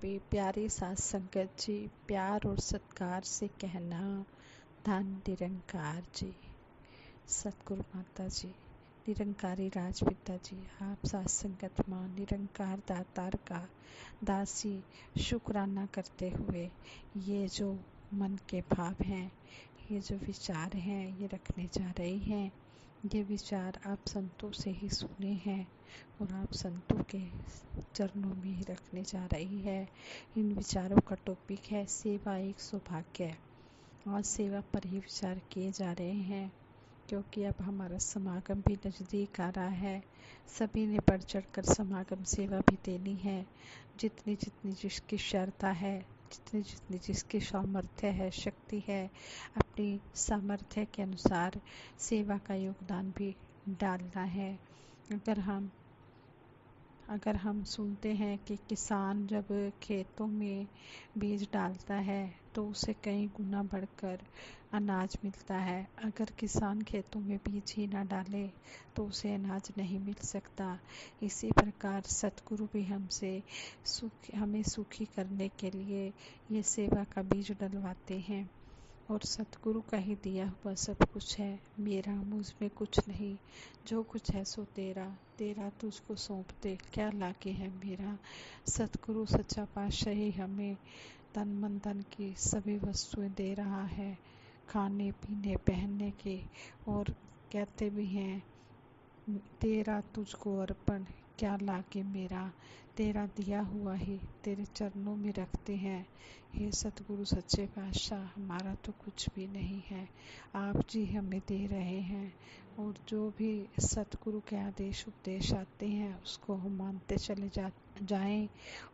पे प्यारे साथ संगत जी, प्यार और सत्कार से कहना, धन निरंकार जी, सतगुरु माता जी, निरंकारी राजपिता जी, आप साथ संगत मां निरंकार दातार का दासी शुक्राना करते हुए ये जो मन के भाव हैं, ये जो विचार हैं, ये रखने जा रहे हैं। ये विचार आप संतों से ही सुने हैं और आप संतों के चरणों में ही रखने जा रही है। इन विचारों का टॉपिक है सेवा एक सौभाग्य। आज सेवा पर ही विचार किए जा रहे हैं क्योंकि अब हमारा समागम भी नज़दीक आ रहा है। सभी ने बढ़ चढ़ कर समागम सेवा भी देनी है। जितनी जितनी जिसकी श्रद्धा है, जितनी जितनी जिसकी सामर्थ्य है, शक्ति है, अपनी सामर्थ्य के अनुसार सेवा का योगदान भी डालना है। अगर हम सुनते हैं कि किसान जब खेतों में बीज डालता है तो उसे कई गुना बढ़कर अनाज मिलता है। अगर किसान खेतों में बीज ही ना डाले तो उसे अनाज नहीं मिल सकता। इसी प्रकार सतगुरु भी हमें सुखी करने के लिए ये सेवा का बीज डलवाते हैं। और सतगुरु का ही दिया हुआ सब कुछ है, मेरा मुझ में कुछ नहीं, जो कुछ है सो तेरा, तेरा तुझको सौंप दे, क्या लागे है मेरा। सतगुरु सच्चा पातशाह ही हमें तन मन धन की सभी वस्तुएं दे रहा है, खाने पीने पहनने के, और कहते भी हैं तेरा तुझको अर्पण, क्या लागे मेरा। तेरा दिया हुआ ही तेरे चरणों में रखते हैं। हे सतगुरु सच्चे पातशाह, हमारा तो कुछ भी नहीं है, आप जी हमें दे रहे हैं। और जो भी सतगुरु के आदेश उपदेश आते हैं उसको हम मानते चले जाएं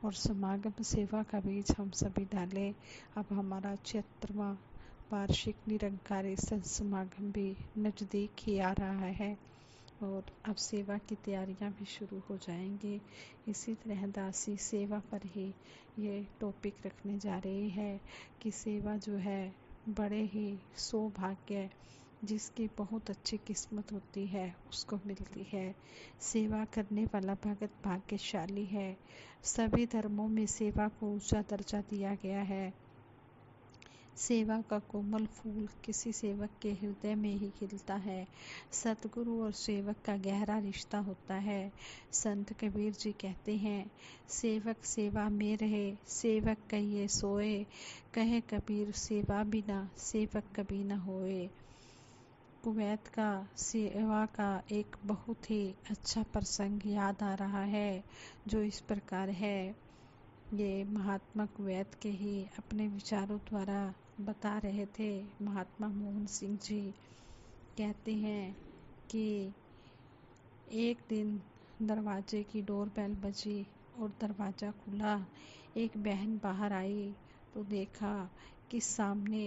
और समागम सेवा का बीज हम सभी डालें। अब हमारा 76वां वार्षिक निरंकारी संत समागम भी नज़दीक ही आ रहा है और अब सेवा की तैयारियां भी शुरू हो जाएंगी। इसी तरह दासी सेवा पर ही ये टॉपिक रखने जा रही है कि सेवा जो है बड़े ही सौभाग्य, जिसकी बहुत अच्छी किस्मत होती है उसको मिलती है। सेवा करने वाला भगत भाग्यशाली है। सभी धर्मों में सेवा को ऊंचा दर्जा दिया गया है। सेवा का कोमल फूल किसी सेवक के हृदय में ही खिलता है। सतगुरु और सेवक का गहरा रिश्ता होता है। संत कबीर जी कहते हैं, सेवक सेवा में रहे, सेवक कहिए सोए, कहे कबीर सेवा बिना सेवक कभी न होए। कुवैत का सेवा का एक बहुत ही अच्छा प्रसंग याद आ रहा है जो इस प्रकार है। ये महात्मा कुवैत के ही अपने विचारों द्वारा बता रहे थे। महात्मा मोहन सिंह जी कहते हैं कि एक दिन दरवाजे की डोरबेल बजी और दरवाज़ा खुला। एक बहन बाहर आई तो देखा कि सामने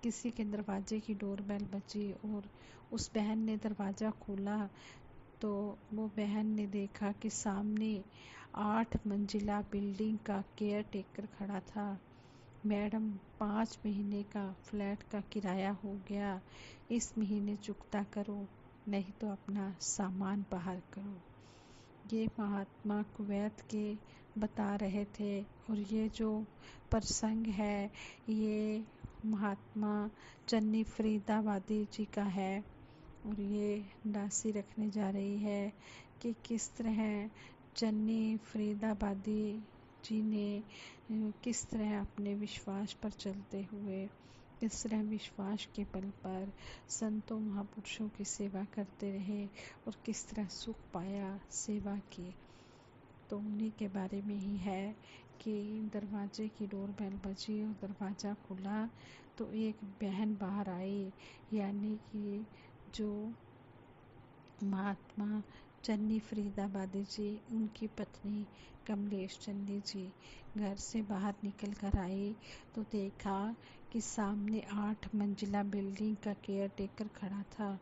किसी के दरवाजे की डोरबेल बजी और उस बहन ने दरवाज़ा खोला तो वो बहन ने देखा कि सामने 8 मंजिला बिल्डिंग का केयर टेकर खड़ा था। मैडम 5 महीने का फ्लैट का किराया हो गया, इस महीने चुकता करो, नहीं तो अपना सामान बाहर करो। ये महात्मा कुवैत के बता रहे थे और ये जो प्रसंग है ये महात्मा चन्नी फरीदाबादी जी का है। और ये दासी रखने जा रही है कि किस तरह चन्नी फरीदाबादी जी ने किस तरह अपने विश्वास पर चलते हुए, किस तरह विश्वास के बल पर संतों महापुरुषों की सेवा करते रहे और किस तरह सुख पाया सेवा की। तो उन्हीं के बारे में ही है कि दरवाजे की डोरबेल बजी और दरवाज़ा खुला तो एक बहन बाहर आई, यानी कि जो महात्मा चन्नी फरीदाबादी जी, उनकी पत्नी कमलेश चन्नी जी घर से बाहर निकल कर आई तो देखा कि सामने 8 मंजिला बिल्डिंग का केयर टेकर खड़ा था।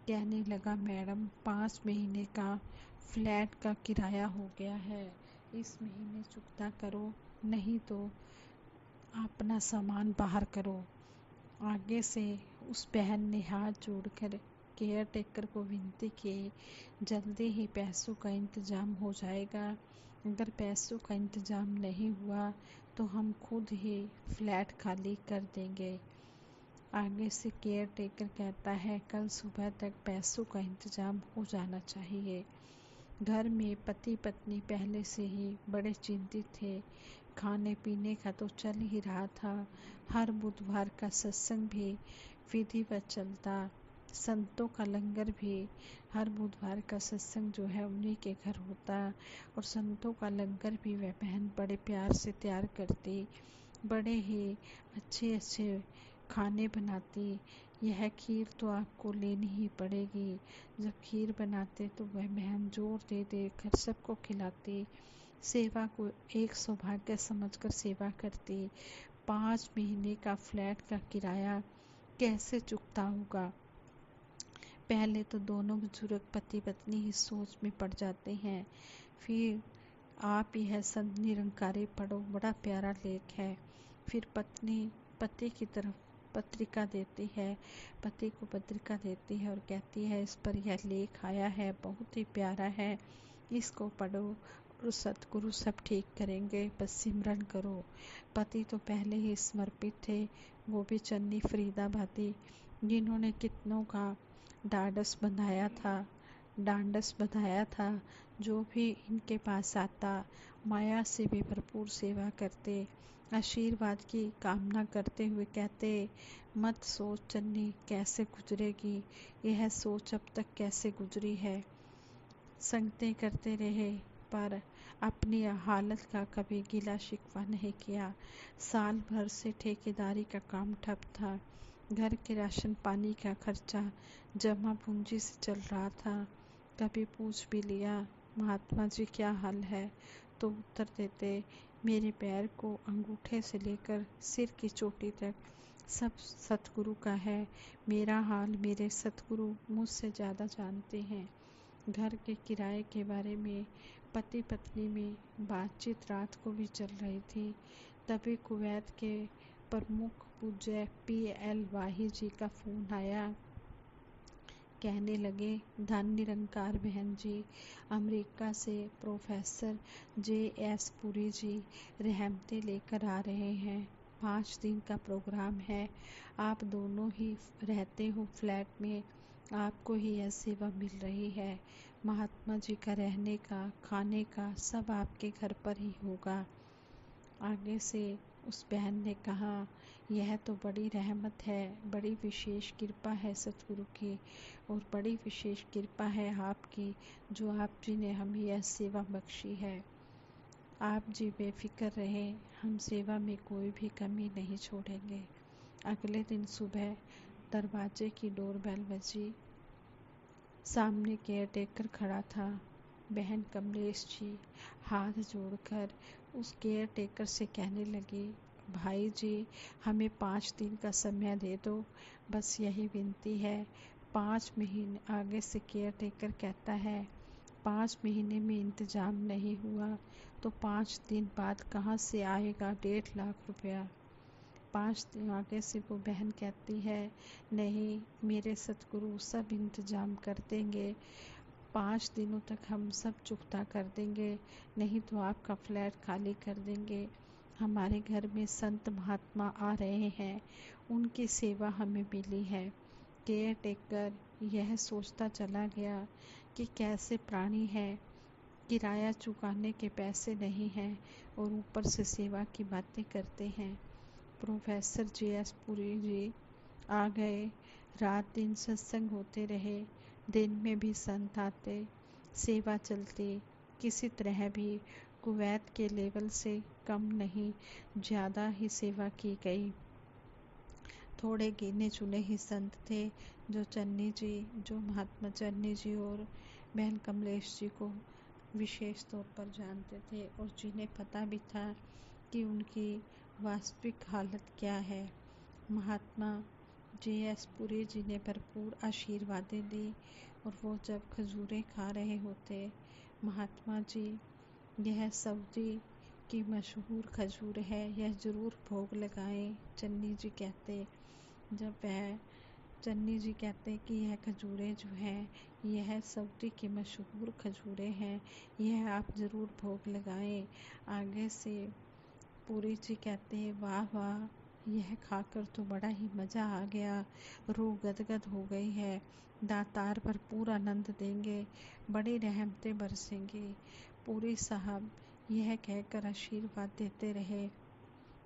कहने लगा, मैडम 5 महीने का फ्लैट का किराया हो गया है, इस महीने चुकता करो, नहीं तो अपना सामान बाहर करो। आगे से उस बहन ने हाथ जोड़कर केयर टेकर को विनती की, जल्दी ही पैसों का इंतजाम हो जाएगा, अगर पैसों का इंतज़ाम नहीं हुआ तो हम खुद ही फ्लैट खाली कर देंगे। आगे से केयर टेकर कहता है, कल सुबह तक पैसों का इंतज़ाम हो जाना चाहिए। घर में पति पत्नी पहले से ही बड़े चिंतित थे। खाने पीने का तो चल ही रहा था। हर बुधवार का सत्संग भी विधिवत चलता। संतों का लंगर भी हर बुधवार का सत्संग जो है उन्हीं के घर होता, और संतों का लंगर भी वह बहन बड़े प्यार से तैयार करती। बड़े ही अच्छे अच्छे खाने बनाती। यह खीर तो आपको लेनी ही पड़ेगी। जब खीर बनाते तो वह बहन जोर दे दे कर सबको खिलाती। सेवा को एक सौभाग्य समझकर सेवा करती। 5 महीने का फ्लैट का किराया कैसे चुकता होगा? पहले तो दोनों बुजुर्ग पति पत्नी ही सोच में पड़ जाते हैं। फिर आप यह संत निरंकारी पढ़ो, बड़ा प्यारा लेख है। फिर पत्नी पति की तरफ पत्रिका देती है, पति को पत्रिका देती है और कहती है, इस पर यह लेख आया है, बहुत ही प्यारा है, इसको पढ़ो और सतगुरु सब ठीक करेंगे, बस सिमरन करो। पति तो पहले ही समर्पित थे, वो भी चन्नी फरीदाबादी, जिन्होंने कितनों का डांडस बंधाया था। जो भी इनके पास आता माया से भी भरपूर सेवा करते। आशीर्वाद की कामना करते हुए कहते, मत सोच चन्नी कैसे गुजरेगी, यह सोच अब तक कैसे गुजरी है। संगतें करते रहे पर अपनी हालत का कभी गिला शिकवा नहीं किया। साल भर से ठेकेदारी का काम ठप था। घर के राशन पानी का खर्चा जमा पूंजी से चल रहा था। कभी पूछ भी लिया, महात्मा जी क्या हाल है, तो उत्तर देते, मेरे पैर को अंगूठे से लेकर सिर की चोटी तक सब सतगुरु का है। मेरा हाल मेरे सतगुरु मुझसे ज़्यादा जानते हैं। घर के किराए के बारे में पति पत्नी में बातचीत रात को भी चल रही थी। तभी कुवैत के प्रमुख पूज्य PL वाही जी का फोन आया। कहने लगे, धन निरंकार बहन जी, अमेरिका से प्रोफेसर JS पुरी जी रहमतें लेकर आ रहे हैं। 5 दिन का प्रोग्राम है। आप दोनों ही रहते हो फ्लैट में, आपको ही यह सेवा मिल रही है। महात्मा जी का रहने का खाने का सब आपके घर पर ही होगा। आगे से उस बहन ने कहा, यह तो बड़ी रहमत है, बड़ी विशेष कृपा है सतगुरु की, और बड़ी विशेष कृपा है आपकी जो आप जी ने हमें यह सेवा बख्शी है। आप जी बेफिक्र रहे, हम सेवा में कोई भी कमी नहीं छोड़ेंगे। अगले दिन सुबह दरवाजे की डोरबेल बजी। सामने केयर टेकर खड़ा था। बहन कमलेश जी हाथ जोड़कर उस केयर टेकर से कहने लगी, भाई जी हमें 5 दिन का समय दे दो, बस यही विनती है। 5 महीने आगे से केयर टेकर कहता है, 5 महीने में इंतजाम नहीं हुआ तो 5 दिन बाद कहाँ से आएगा 1.5 लाख रुपया। 5 दिन आगे से वो बहन कहती है, नहीं मेरे सतगुरु सब इंतजाम कर देंगे, 5 दिनों तक हम सब चुकता कर देंगे, नहीं तो आपका फ्लैट खाली कर देंगे। हमारे घर में संत महात्मा आ रहे हैं, उनकी सेवा हमें मिली है। केयर टेकर यह सोचता चला गया कि कैसे प्राणी है, किराया चुकाने के पैसे नहीं हैं और ऊपर से सेवा की बातें करते हैं। प्रोफेसर JS पुरी जी आ गए। रात दिन सत्संग होते रहे। दिन में भी संत आते, सेवा चलती। किसी तरह भी कुवैत के लेवल से कम नहीं, ज़्यादा ही सेवा की गई। थोड़े गिने चुने ही संत थे जो महात्मा चन्नी जी और बहन कमलेश जी को विशेष तौर पर जानते थे और जिन्हें पता भी था कि उनकी वास्तविक हालत क्या है। महात्मा JS पुरी जी ने भरपूर आशीर्वादें दी और वो जब खजूरें खा रहे होते, महात्मा जी, यह सऊदी की मशहूर खजूर है, यह ज़रूर भोग लगाएं, चन्नी जी कहते। जब वह चन्नी जी कहते हैं कि यह खजूरें जो हैं यह सऊदी की मशहूर खजूरें हैं, यह आप ज़रूर भोग लगाएं। आगे से पूरी जी कहते हैं वाह वाह, यह खाकर तो बड़ा ही मज़ा आ गया, रूह गदगद हो गई है। दातार भरपूर आनंद देंगे, बड़ी रहमतें बरसेंगी। पूरी साहब यह कहकर आशीर्वाद देते रहे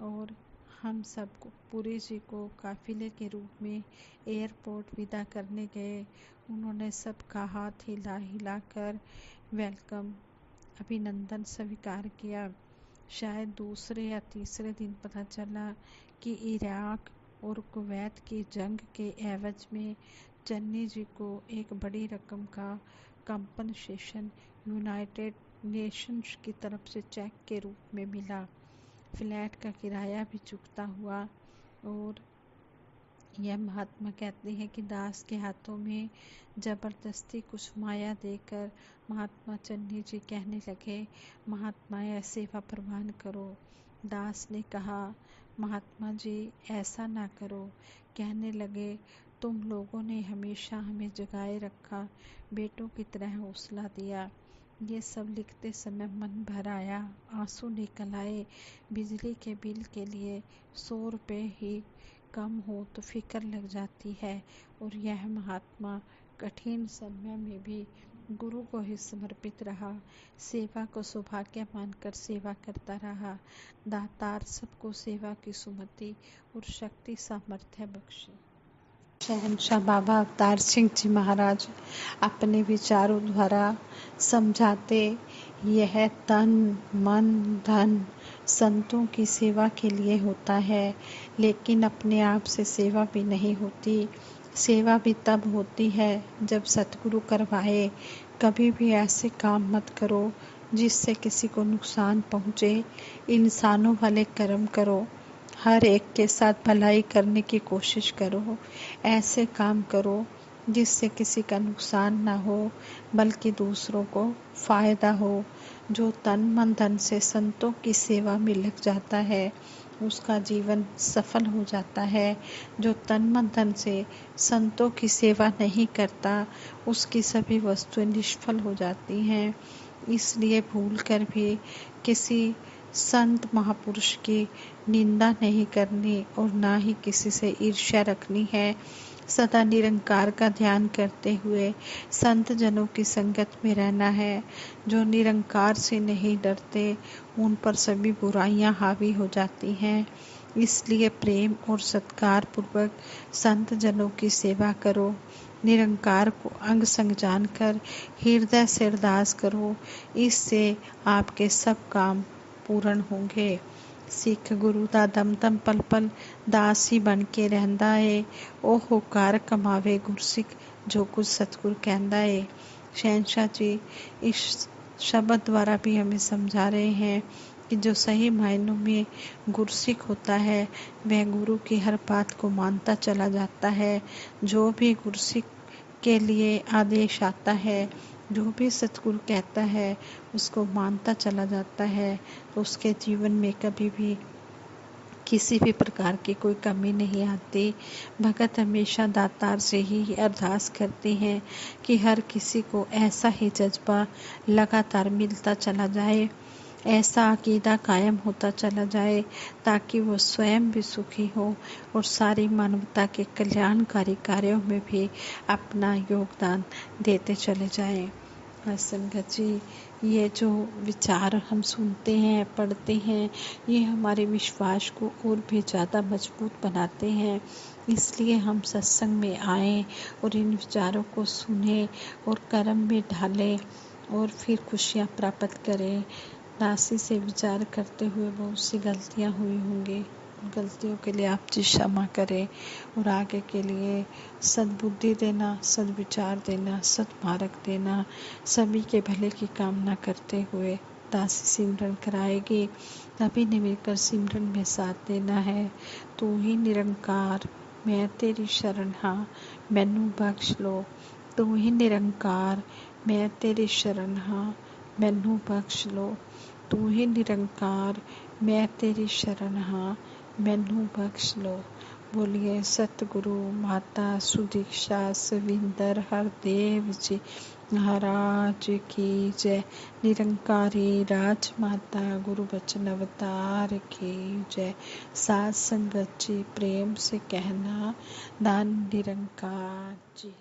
और हम सबको पूरी जी को काफिले के रूप में एयरपोर्ट विदा करने गए। उन्होंने सबका हाथ हिला हिला कर वेलकम अभिनंदन स्वीकार किया। शायद दूसरे या तीसरे दिन पता चला कि इराक और कुवैत की जंग के एवज में चन्नी जी को एक बड़ी रकम का कंपनसेशन यूनाइटेड नेशंस की तरफ से चेक के रूप में मिला। फ्लैट का किराया भी चुकता हुआ और यह महात्मा कहते हैं कि दास के हाथों में जबरदस्ती कुछ माया देकर महात्मा चन्नी जी कहने लगे, महात्मा यह सेवा प्रवान करो। दास ने कहा, महात्मा जी ऐसा ना करो। कहने लगे, तुम लोगों ने हमेशा हमें जगाए रखा, बेटों की तरह हौसला दिया। ये सब लिखते समय मन भर आया, आंसू निकल आए। बिजली के बिल के लिए 100 रुपये ही कम हो तो फिक्र लग जाती है। और यह महात्मा कठिन समय में भी गुरु को ही समर्पित रहा, सेवा को सौभाग्य मानकर सेवा करता रहा। दातार सबको सेवा की सुमति और शक्ति सामर्थ्य बख्शे। शहंशाह बाबा अवतार सिंह जी महाराज अपने विचारों द्वारा समझाते, यह तन मन धन संतों की सेवा के लिए होता है, लेकिन अपने आप से सेवा भी नहीं होती। सेवा भी तब होती है जब सतगुरु करवाए। कभी भी ऐसे काम मत करो जिससे किसी को नुकसान पहुँचे। इंसानों वाले कर्म करो, हर एक के साथ भलाई करने की कोशिश करो। ऐसे काम करो जिससे किसी का नुकसान ना हो बल्कि दूसरों को फायदा हो। जो तन मन धन से संतों की सेवा में लग जाता है उसका जीवन सफल हो जाता है। जो तन मन धन से संतों की सेवा नहीं करता उसकी सभी वस्तुएं निष्फल हो जाती हैं। इसलिए भूल कर भी किसी संत महापुरुष की निंदा नहीं करनी और ना ही किसी से ईर्ष्या रखनी है। सदा निरंकार का ध्यान करते हुए संत जनों की संगत में रहना है। जो निरंकार से नहीं डरते उन पर सभी बुराइयां हावी हो जाती हैं। इसलिए प्रेम और सत्कार पूर्वक संत जनों की सेवा करो। निरंकार को अंग संग जानकर हृदय से अरदास करो, इससे आपके सब काम पूर्ण होंगे। सिख गुरु दा दम दम पल पल दास ही बन के रहंदा है, ओ होकार कमावे गुरसिख जो कुछ सतगुरु कहंदा है। शहंशाह जी इस शब्द द्वारा भी हमें समझा रहे हैं कि जो सही मायनों में गुरसिख होता है वह गुरु की हर बात को मानता चला जाता है। जो भी गुरसिख के लिए आदेश आता है, जो भी सतगुरु कहता है उसको मानता चला जाता है, तो उसके जीवन में कभी भी किसी भी प्रकार की कोई कमी नहीं आती। भगत हमेशा दातार से ही अरदास करते हैं कि हर किसी को ऐसा ही जज्बा लगातार मिलता चला जाए, ऐसा अकीदा कायम होता चला जाए ताकि वो स्वयं भी सुखी हो और सारी मानवता के कल्याणकारी कार्यों में भी अपना योगदान देते चले जाएं। संगत जी, ये जो विचार हम सुनते हैं पढ़ते हैं ये हमारे विश्वास को और भी ज़्यादा मजबूत बनाते हैं। इसलिए हम सत्संग में आएं और इन विचारों को सुने और कर्म में डालें और फिर खुशियाँ प्राप्त करें। दासी से विचार करते हुए बहुत सी गलतियाँ हुई होंगी, गलतियों के लिए आप जी क्षमा करें और आगे के लिए सद्बुद्धि देना, सद्विचार देना, सद्मार्ग देना, सभी के भले की कामना करते हुए दासी सिमरन कराएगी। अभी ने मिलकर सिमरन में साथ देना है। तू ही निरंकार मैं तेरी शरण हाँ मैनू बख्श लो। तू ही निरंकार मैं तेरी शरण हाँ मैनू बख्श लो। तू ही निरंकार मैं तेरी शरण हाँ मैनू बख्श लो। बोलिए सतगुरु माता सुदीक्षा सविंदर हरदेव जी महाराज की जय। निरंकारी राजमाता गुरु बचन अवतार की जय। सात संगत जी प्रेम से कहना धन निरंकार जी।